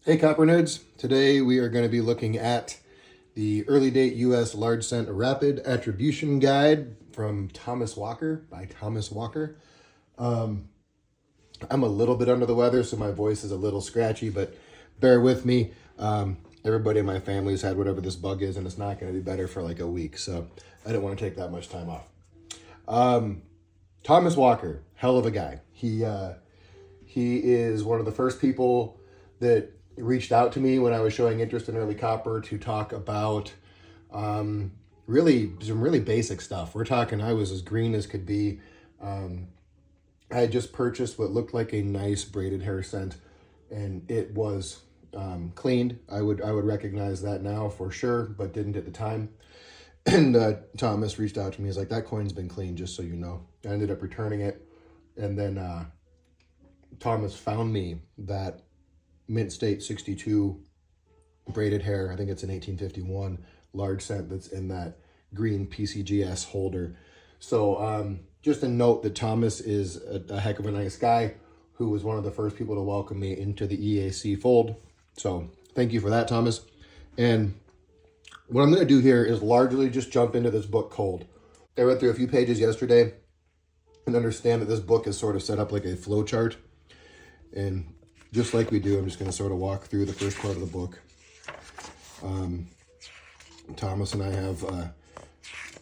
Hey Copper Nerds, today we are going to be looking at the Early Date U.S. Large Cent Rapid Attribution Guide from Thomas Walker, by Thomas Walker. I'm a little bit under the weather, so my voice is a little scratchy, but bear with me. Everybody in my family's had whatever this bug is, and it's not going to be better for like a week, so I didn't want to take that much time off. Thomas Walker, hell of a guy. He is one of the first people that reached out to me when I was showing interest in early copper to talk about really some really basic stuff. We're talking, I was as green as could be. I had just purchased what looked like a nice braided hair scent, and it was cleaned. I would recognize that now for sure, but didn't at the time. And Thomas reached out to me. He's like, that coin's been cleaned, just so you know. I ended up returning it, and then Thomas found me that Mint State 62 braided hair. I think it's an 1851 large cent that's in that green PCGS holder. So just a note that Thomas is a heck of a nice guy who was one of the first people to welcome me into the EAC fold. So thank you for that, Thomas. And what I'm going to do here is largely just jump into this book cold. I read through a few pages yesterday and understand that this book is sort of set up like a flow chart. And just like we do, I'm just going to sort of walk through the first part of the book. Thomas and I have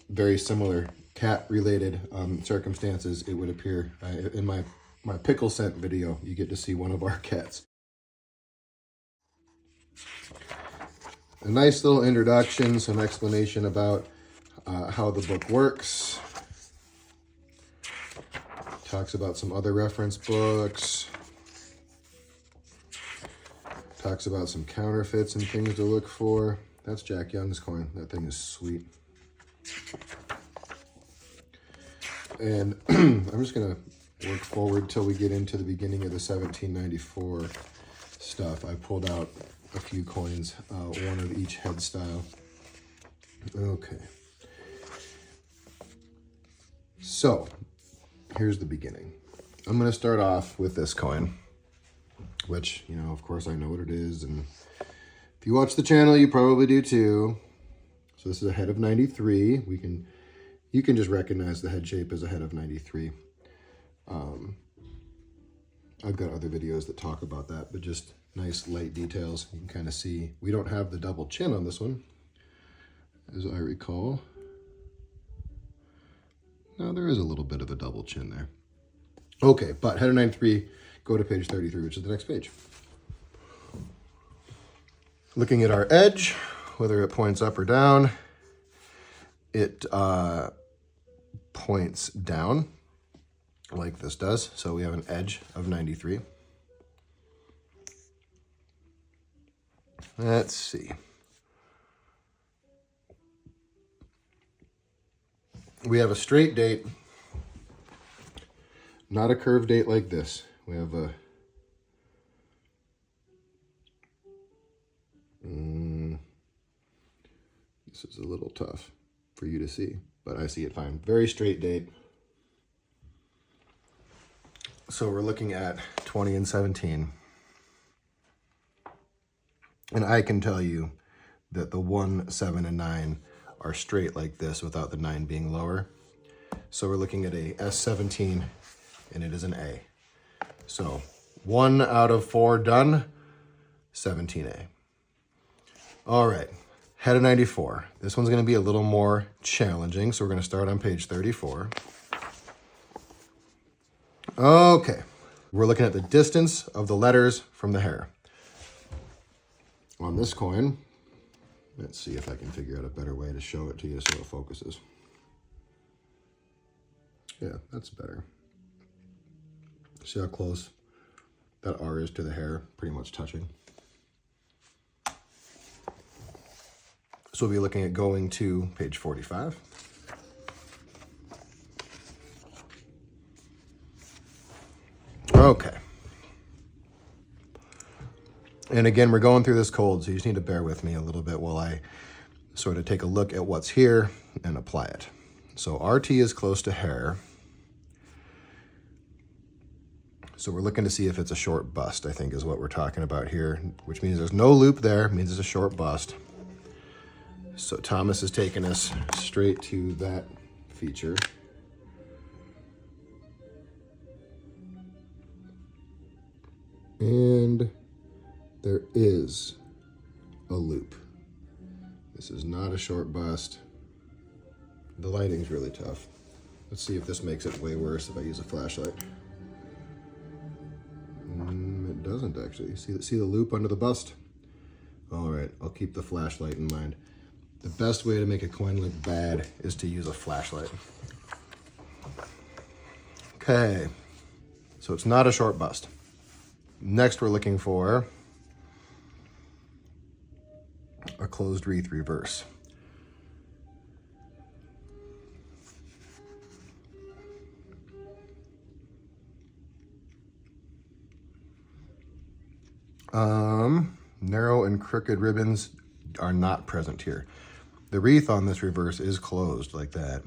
very similar cat-related circumstances, it would appear. In my pickle scent video, you get to see one of our cats. A nice little introduction, some explanation about how the book works. Talks about some other reference books. Talks about some counterfeits and things to look for. That's Jack Young's coin. That thing is sweet. And I'm just going to work forward till we get into the beginning of the 1794 stuff. I pulled out a few coins, one of each head style. Okay. So, here's the beginning. I'm going to start off with this coin, which, you know, of course I know what it is, and if you watch the channel, you probably do too. So this is a head of 93. You can just recognize the head shape as a head of 93. I've got other videos that talk about that, but just nice light details. You can kind of see, we don't have the double chin on this one, as I recall. No, there is a little bit of a double chin there. Okay, but head of 93, go to page 33, which is the next page. Looking at our edge, whether it points up or down, it points down like this does. So we have an edge of 93. Let's see. We have a straight date, not a curved date like this. We have a this is a little tough for you to see, but I see it fine. Very straight date. So we're looking at 20 and 17. And I can tell you that the 1, 7, and 9 are straight like this without the 9 being lower. So we're looking at a S17, and it is an A. So 1 out of 4 done, 17A. All right, head of 94. This one's going to be a little more challenging, so we're going to start on page 34. Okay, we're looking at the distance of the letters from the hair. On this coin, let's see if I can figure out a better way to show it to you so it focuses. Yeah, that's better. See how close that R is to the hair, pretty much touching. So we'll be looking at going to page 45. Okay. And again, we're going through this cold, so you just need to bear with me a little bit while I sort of take a look at what's here and apply it. So RT is close to hair. So we're looking to see if it's a short bust, I think is what we're talking about here, which means there's no loop there, means it's a short bust. So Thomas is taking us straight to that feature. And there is a loop. This is not a short bust. The lighting's really tough. Let's see if this makes it way worse if I use a flashlight. It doesn't actually. See the loop under the bust? All right, I'll keep the flashlight in mind. The best way to make a coin look bad is to use a flashlight. Okay, so it's not a short bust. Next, we're looking for a closed wreath reverse. Narrow and crooked ribbons are not present here. The wreath on this reverse is closed like that,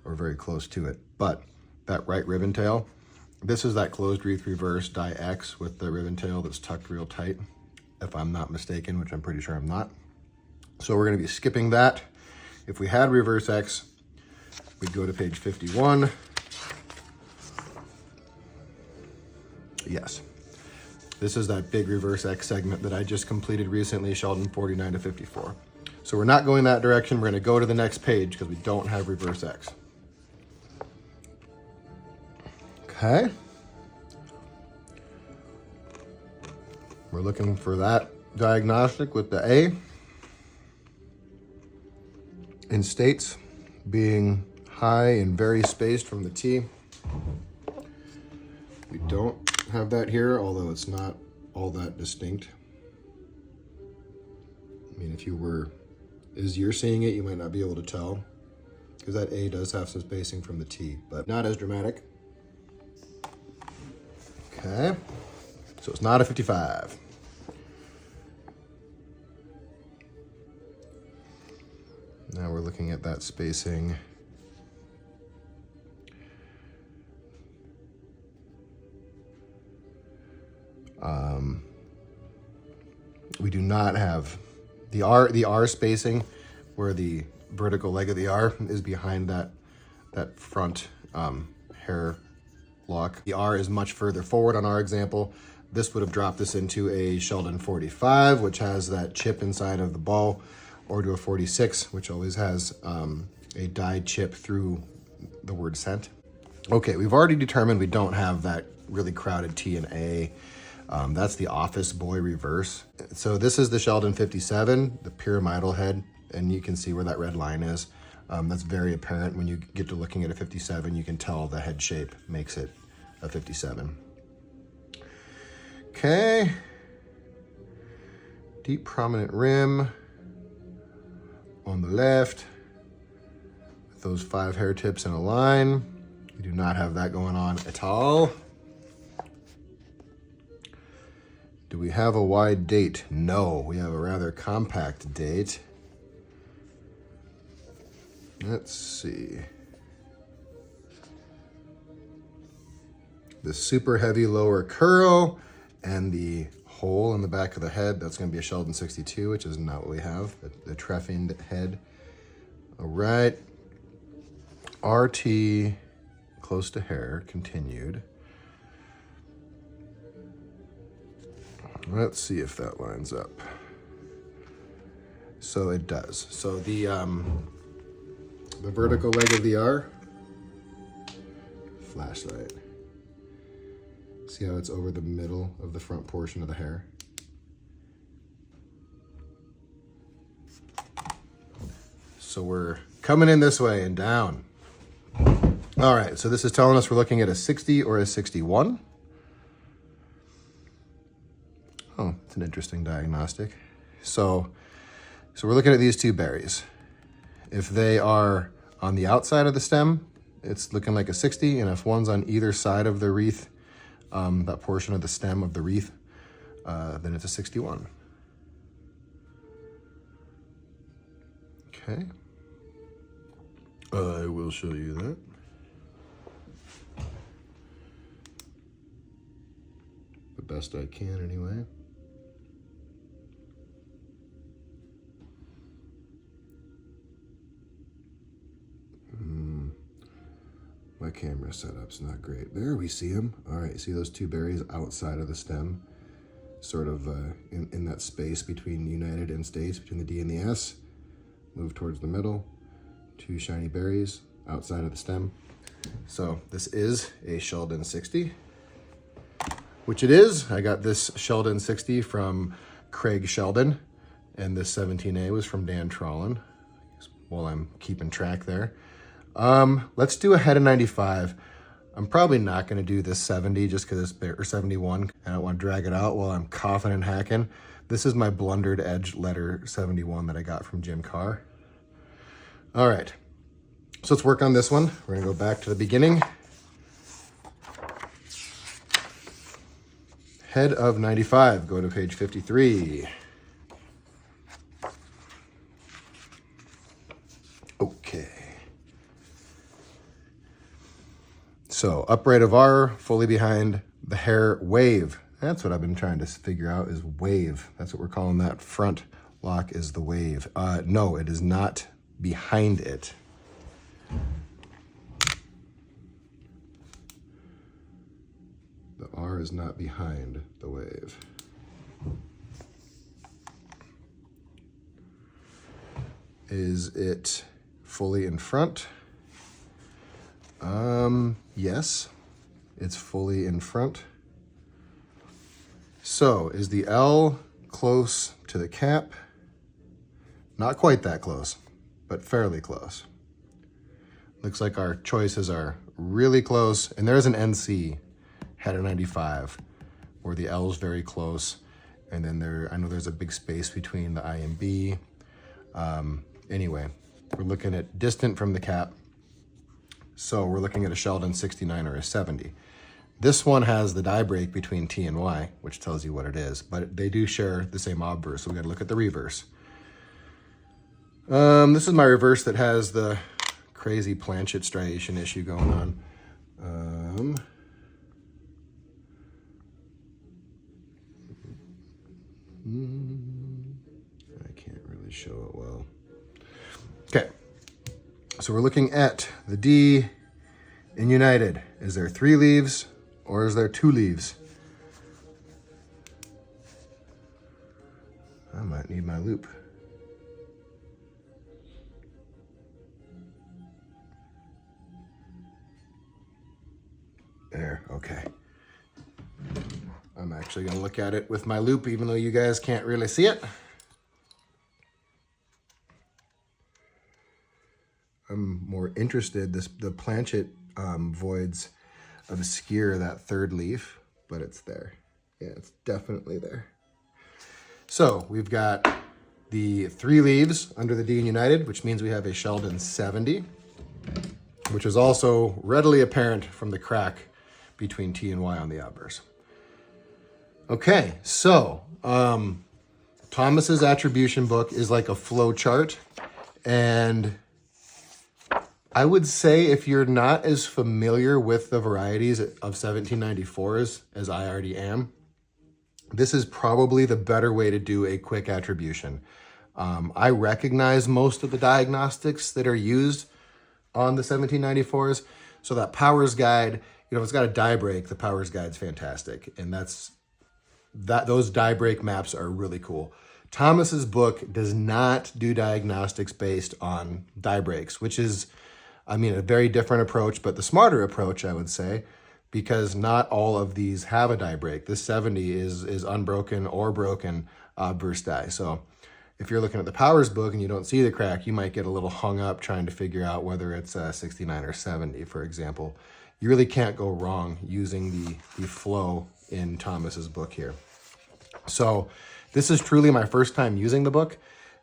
or very close to it, but that right ribbon tail, this is that closed wreath reverse die X with the ribbon tail that's tucked real tight, if I'm not mistaken, which I'm pretty sure I'm not. So we're going to be skipping that. If we had reverse X, we'd go to page 51. Yes. This is that big reverse X segment that I just completed recently, Sheldon 49 to 54. So we're not going that direction. We're going to go to the next page because we don't have reverse X. Okay. We're looking for that diagnostic with the A in states being high and very spaced from the T. We don't have that here, although it's not all that distinct. I mean, if you were, as you're seeing it, you might not be able to tell because that A does have some spacing from the T, but not as dramatic. Okay, so it's not a 55. Now we're looking at that spacing. We do not have the R spacing where the vertical leg of the R is behind that front hair lock. The R is much further forward on our example. This would have dropped this into a Sheldon 45, which has that chip inside of the ball, or to a 46, which always has a dyed chip through the word scent. Okay, we've already determined we don't have that really crowded T and A. That's the office boy reverse. So this is the Sheldon 57, the pyramidal head, and you can see where that red line is. That's very apparent when you get to looking at a 57. You can tell the head shape makes it a 57. Okay. Deep prominent rim on the left with those 5 hair tips in a line. We do not have that going on at all. Do we have a wide date? No, we have a rather compact date. Let's see. The super heavy lower curl and the hole in the back of the head, that's going to be a Sheldon 62, which is not what we have, the treffined head. All right. RT, close to hair, continued. Let's see if that lines up. So it does. So the vertical leg of the R, flashlight. See how it's over the middle of the front portion of the hair? So we're coming in this way and down. All right, so this is telling us we're looking at a 60 or a 61. Oh, it's an interesting diagnostic. So we're looking at these two berries. If they are on the outside of the stem, it's looking like a 60, and if one's on either side of the wreath, that portion of the stem of the wreath, then it's a 61. Okay. I will show you that. best I can anyway. My camera setup's not great. There we see them. All right, see those two berries outside of the stem? Sort of in that space between United and States, between the D and the S. Move towards the middle. Two shiny berries outside of the stem. So this is a Sheldon 60, which it is. I got this Sheldon 60 from Craig Sheldon, and this 17A was from Dan Trollin, while I'm keeping track there. Let's do a head of 95. I'm probably not going to do this 70 just because it's or 71. I don't want to drag it out while I'm coughing and hacking. This is my blundered edge letter 71 that I got from Jim Carr. All right, so let's work on this one. We're going to go back to the beginning. Head of 95, go to page 53. Okay. So upright of R, fully behind the hair wave. That's what I've been trying to figure out is wave. That's what we're calling that front lock is the wave. No, it is not behind it. The R is not behind the wave. Is it fully in front? Yes, it's fully in front. So is the L close to the cap? Not quite that close, but fairly close. Looks like our choices are really close. And there's an NC, header 95, where the L is very close. And then I know there's a big space between the I and B. Anyway, we're looking at distant from the cap. So we're looking at a Sheldon 69 or a 70. This one has the die break between T and Y, which tells you what it is, but they do share the same obverse, so we gotta look at the reverse. This is my reverse that has the crazy planchet striation issue going on. I can't really show it well. Okay. So we're looking at the D in United. Is there 3 leaves or is there 2 leaves? I might need my loop. There, okay. I'm actually gonna look at it with my loop even though you guys can't really see it. I'm more interested, the planchet voids obscure that 3rd leaf, but it's there. Yeah, it's definitely there. So we've got the 3 leaves under the D in United, which means we have a Sheldon 70, which is also readily apparent from the crack between T and Y on the obverse. Okay, so Thomas's attribution book is like a flow chart, and I would say if you're not as familiar with the varieties of 1794s as I already am, this is probably the better way to do a quick attribution. I recognize most of the diagnostics that are used on the 1794s. So that Powers Guide, if it's got a die break, the Powers Guide's fantastic. And those die break maps are really cool. Thomas's book does not do diagnostics based on die breaks, which is, a very different approach, but the smarter approach, I would say, because not all of these have a die break. This 70 is unbroken or broken obverse die. So if you're looking at the Powers book and you don't see the crack, you might get a little hung up trying to figure out whether it's 69 or 70, for example. You really can't go wrong using the flow in Thomas's book here. So this is truly my first time using the book,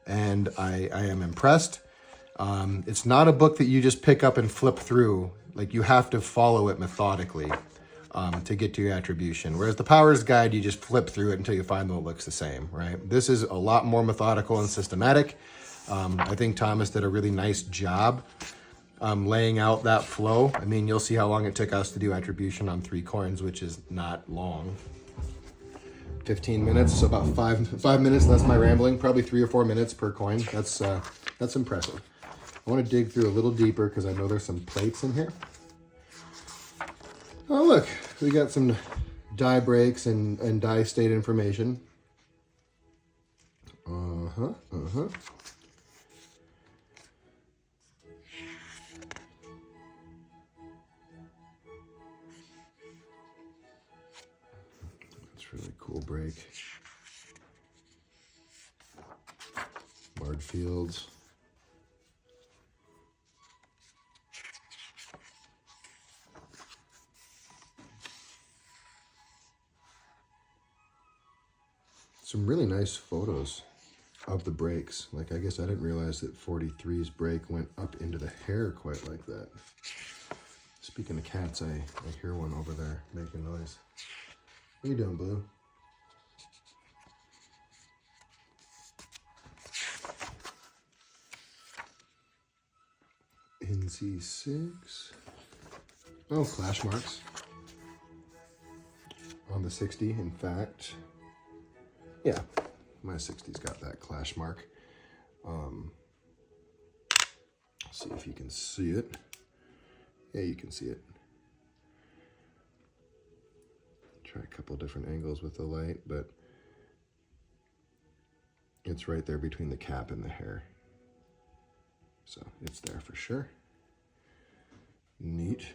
and I am impressed. It's not a book that you just pick up and flip through. Like, you have to follow it methodically to get to your attribution. Whereas the Powers Guide, you just flip through it until you find one that looks the same, right? This is a lot more methodical and systematic. I think Thomas did a really nice job laying out that flow. You'll see how long it took us to do attribution on 3 coins, which is not long. 15 minutes, so about five minutes. That's my rambling. Probably 3 or 4 minutes per coin. That's impressive. I want to dig through a little deeper because I know there's some plates in here. Oh look, we got some die breaks and die state information. That's really cool break. Marred fields. Some really nice photos of the breaks. Like, I guess I didn't realize that 43's break went up into the hair quite like that. Speaking of cats, I hear one over there making noise. What are you doing, Blue? NC6. Oh, clash marks on the 60, in fact. Yeah, my 60's got that clash mark. See if you can see it. Yeah, you can see it. Try a couple different angles with the light, but it's right there between the cap and the hair. So it's there for sure. Neat.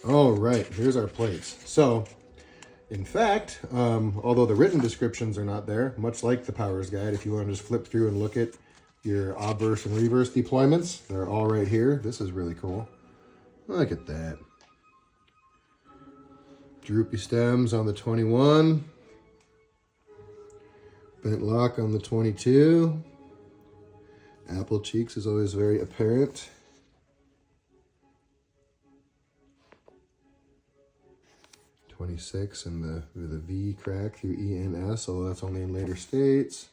All right, here's our plates. So, in fact, although the written descriptions are not there, much like the Powers Guide, if you want to just flip through and look at your obverse and reverse deployments, they're all right here. This is really cool. Look at that. Droopy stems on the 21. Bent lock on the 22. Apple cheeks is always very apparent. '26 and the V crack through ENS, although that's only in later states.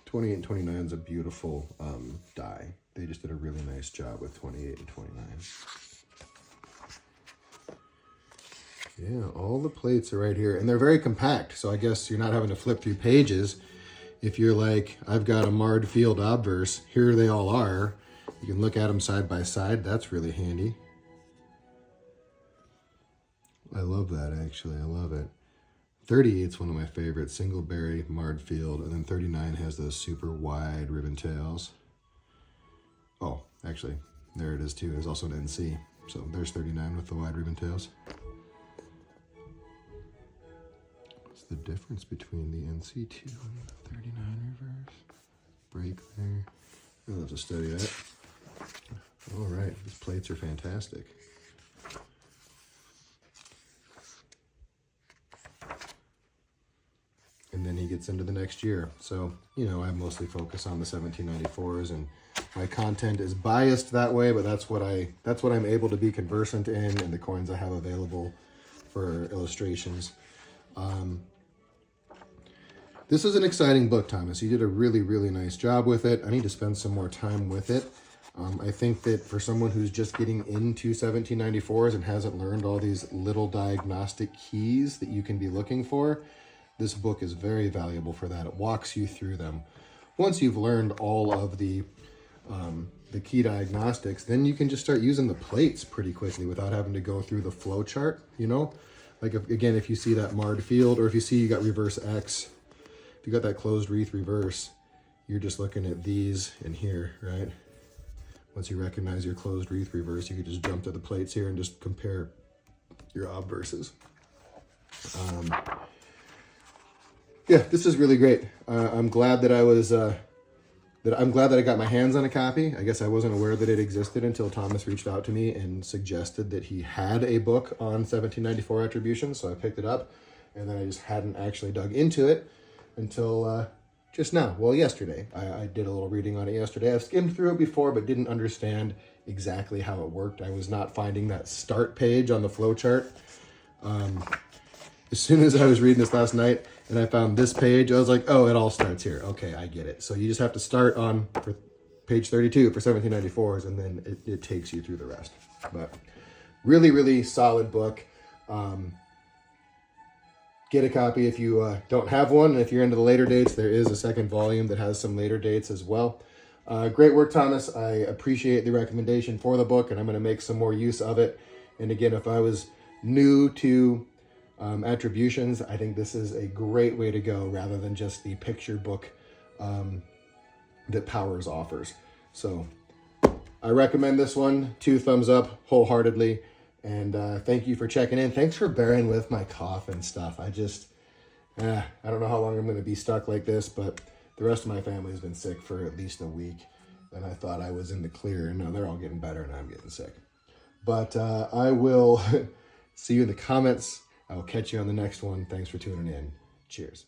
28 and 29 is a beautiful die. They just did a really nice job with 28 and 29. Yeah, all the plates are right here, and they're very compact, so I guess you're not having to flip through pages. If you're like, I've got a marred field obverse, here they all are. You can look at them side by side. That's really handy. I love that, actually. I love it. 38 is one of my favorites, single berry, marred field, and then 39 has those super wide ribbon tails. Oh, actually, there it is too. There's also an NC. So there's 39 with the wide ribbon tails. What's the difference between the NC2 and the 39 reverse? Break there. I'll have to study that. All right, these plates are fantastic. And then he gets into the next year. So, you know, I mostly focus on the 1794s, and my content is biased that way, but that's what I'm able to be conversant in, and the coins I have available for illustrations. This is an exciting book, Thomas. You did a really, really nice job with it. I need to spend some more time with it. I think that for someone who's just getting into 1794s and hasn't learned all these little diagnostic keys that you can be looking for, this book is very valuable for that. It walks you through them. Once you've learned all of the key diagnostics, then you can just start using the plates pretty quickly without having to go through the flow chart, you know? Like, if you see that marred field, or if you see you got reverse X, if you got that closed wreath reverse, you're just looking at these in here, right? Once you recognize your closed wreath reverse, you could just jump to the plates here and just compare your obverses. Yeah, this is really great. I'm glad that I got my hands on a copy. I guess I wasn't aware that it existed until Thomas reached out to me and suggested that he had a book on 1794 attribution, so I picked it up, and then I just hadn't actually dug into it until just now. Well, yesterday. I did a little reading on it yesterday. I've skimmed through it before, but didn't understand exactly how it worked. I was not finding that start page on the flowchart. As soon as I was reading this last night and I found this page, I was like, oh, it all starts here. Okay, I get it. So you just have to start on page 32 for 1794s, and then it takes you through the rest. But really, really solid book. Get a copy if you don't have one. If you're into the later dates, there is a second volume that has some later dates as well. Great work, Thomas. I appreciate the recommendation for the book, and I'm going to make some more use of it. And again, if I was new to attributions, I think this is a great way to go rather than just the picture book that Powers offers. So I recommend this one. 2 thumbs up wholeheartedly. And thank you for checking in. Thanks for bearing with my cough and stuff. I don't know how long I'm going to be stuck like this, but the rest of my family has been sick for at least a week. And I thought I was in the clear. And now they're all getting better and I'm getting sick. But I will see you in the comments. I will catch you on the next one. Thanks for tuning in. Cheers.